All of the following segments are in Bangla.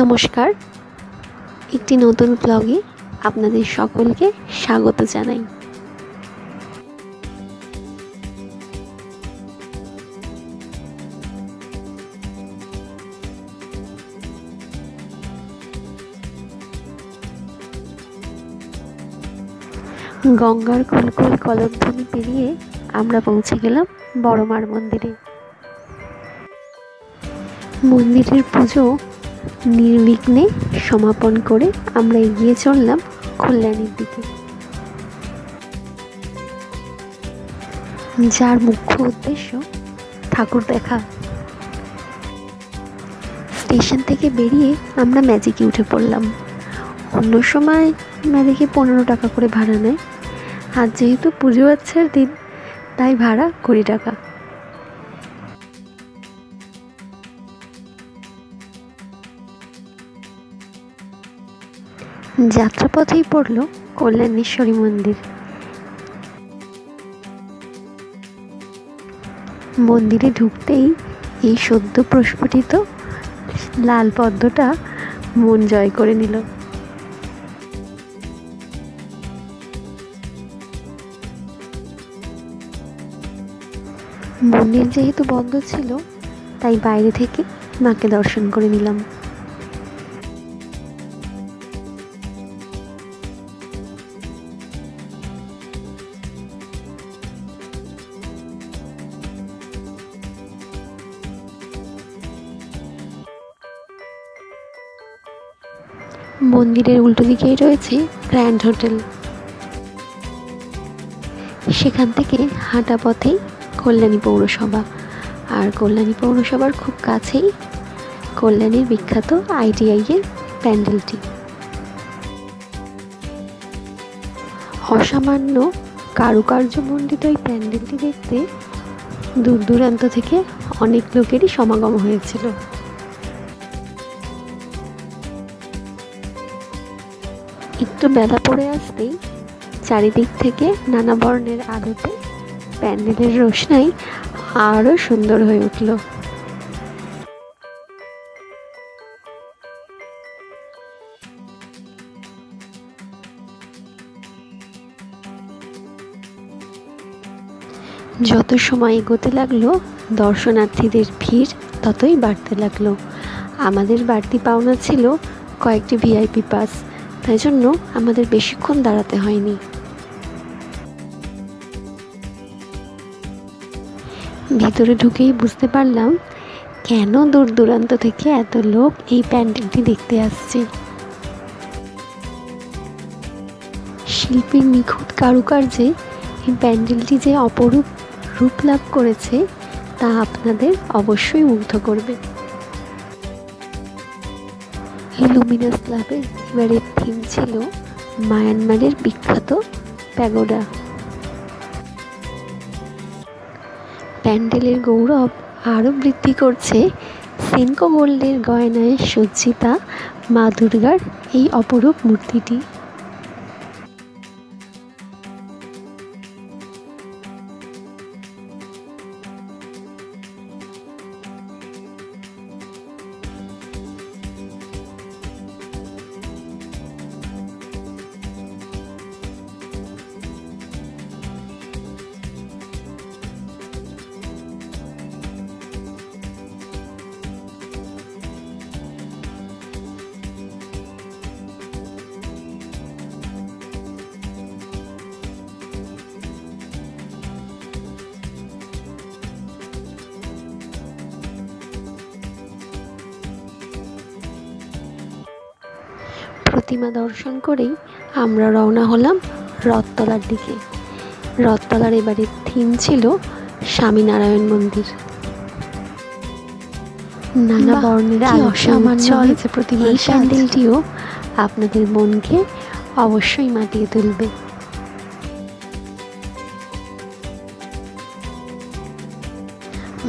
নমস্কার, একটি নতুন ব্লগে আপনাদের সকলকে স্বাগত জানাই। গঙ্গার কুলকুল কলধ্বনি পেরিয়ে আমরা পৌঁছে গেলাম বড়মার মন্দিরে। মন্দিরের পুজো নির্বিঘ্নে সমাপন করে আমরা এগিয়ে চললাম কল্যাণীর দিকে, যার মুখ্য উদ্দেশ্য ঠাকুর দেখা। স্টেশন থেকে বেরিয়ে আমরা ম্যাজিকে উঠে পড়লাম। অন্য সময় ম্যাজিকে 15 টাকা করে ভাড়া নেয়, আর যেহেতু পুজো আচ্ছার দিন তাই ভাড়া 20 টাকা। যাত্রাপথেই পড়ল কল্যাণেশ্বরী মন্দির। মন্দিরে ঢুকতেই এই সদ্য প্রস্ফুটিত লাল পদ্মটা মন জয় করে নিল। মন্দির যেহেতু বন্ধ ছিল তাই বাইরে থেকে মাকে দর্শন করে নিলাম। মন্দিরের উল্টো দিকেই রয়েছে গ্র্যান্ড হোটেল। সেখান থেকে হাঁটা পথেই কল্যাণী পৌরসভা, আর কল্যাণী পৌরসভার খুব কাছেই কল্যাণীর বিখ্যাত ITI-এর প্যান্ডেলটি। অসামান্য কারুকার্যমণ্ডিত এই প্যান্ডেলটি দেখতে দূর দূরান্ত থেকে অনেক লোকেরই সমাগম হয়েছিল। একটু বেলা পড়ে আসতেই চারিদিক থেকে নানা বর্ণের আলোতে প্যান্ডেলের রোশনাই আরও সুন্দর হয়ে উঠল। যত সময় এগোতে লাগলো দর্শনার্থীদের ভিড় ততই বাড়তে লাগলো। আমাদের বাড়তি পাওনা ছিল কয়েকটি VIP পাস, তাই জন্য আমাদের বেশিক্ষণ দাঁড়াতে হয়নি। ভিতরে ঢুকেই বুঝতে পারলাম কেন দূর দূরান্ত থেকে এত লোক এই প্যান্ডেলটি দেখতে আসছে। শিল্পীর নিখুঁত কারুকার্যে এই প্যান্ডেলটি যে অপরূপ রূপ লাভ করেছে তা আপনাদের অবশ্যই মুগ্ধ করবে। লুমিনাস ক্লাবের এবারের থিম ছিল মায়ানমারের বিখ্যাত প্যাগোডা। প্যান্ডেলের গৌরব আরও বৃদ্ধি করছে সেনকো গোল্ডের গয়নায় সজ্জিতা মা দুর্গার এই অপরূপ মূর্তিটি। প্রতিমা দর্শন করেই আমরা রওনা হলাম রথতলার দিকে। রথতলার এবারের থিম ছিল স্বামীনারায়ণ মন্দির। নানা বর্ণের অসামান্য হয়েছে প্রতিমার এই প্যান্ডেলটিও আপনাদের মনকে অবশ্যই মাতিয়ে তুলবে।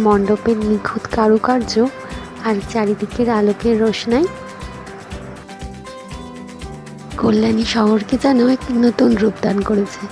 মণ্ডপের নিখুঁত কারুকার্য আর চারিদিকের আলোকের রোশনাই কল্যাণী শহরকে যেন এক নতুন রূপ দান করেছে।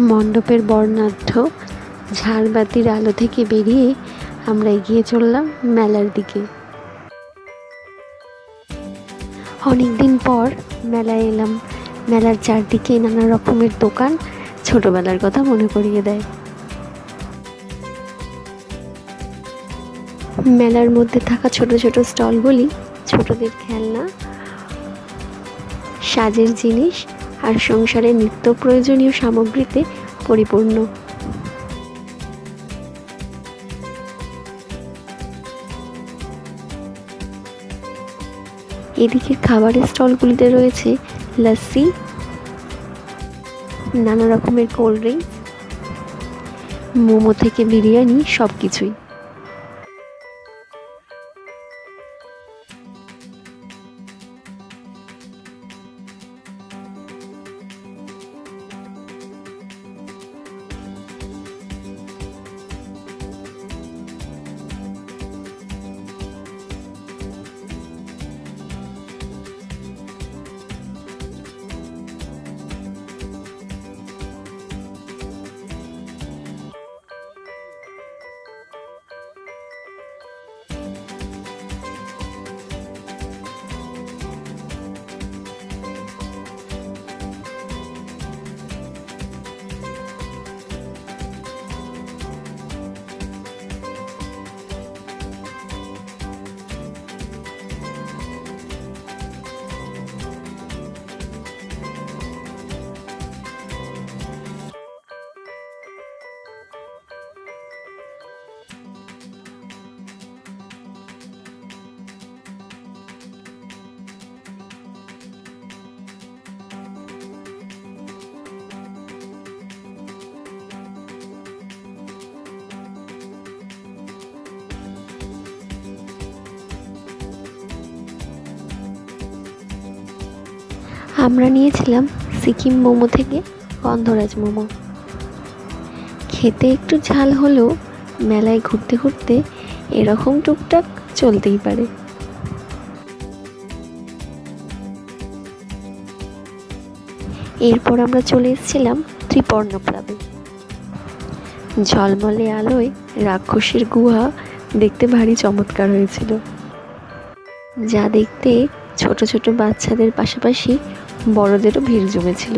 মণ্ডপের বর্ণাঢ্য ঝাড়বাতির আলো থেকে বেরিয়ে আমরা এগিয়ে চললাম মেলার দিকে। অনেকদিন পর মেলায় এলাম। মেলার চারদিকে নানা রকমের দোকান ছোটবেলার কথা মনে করিয়ে দেয়। মেলার মধ্যে থাকা ছোট ছোট স্টলগুলি ছোটদের খেলনা, সাজের জিনিস আর সংসারের নিত্য প্রয়োজনীয় সামগ্রীতে পরিপূর্ণ। এদিকে খাবারের স্টলগুলিতে রয়েছে লস্যি, নানা রকমের কোল্ড ড্রিঙ্কস, মোমো থেকে বিরিয়ানি, সব কিছুই। আমরা নিয়েছিলাম সিকিম মোমো থেকে গন্ধরাজ মোমো। খেতে একটু ঝাল হলেও মেলায় ঘুরতে ঘুরতে এরকম টুকটাক চলতেই পারে। এরপর আমরা চলে এসেছিলাম ত্রিপর্ণ ক্লাবে। ঝলমলে আলোয় রাক্ষসের গুহা দেখতে ভারী চমৎকার হয়েছিল, যা দেখতে ছোট ছোট বাচ্চাদের পাশাপাশি বড়দেরও ভিড় জমেছিল।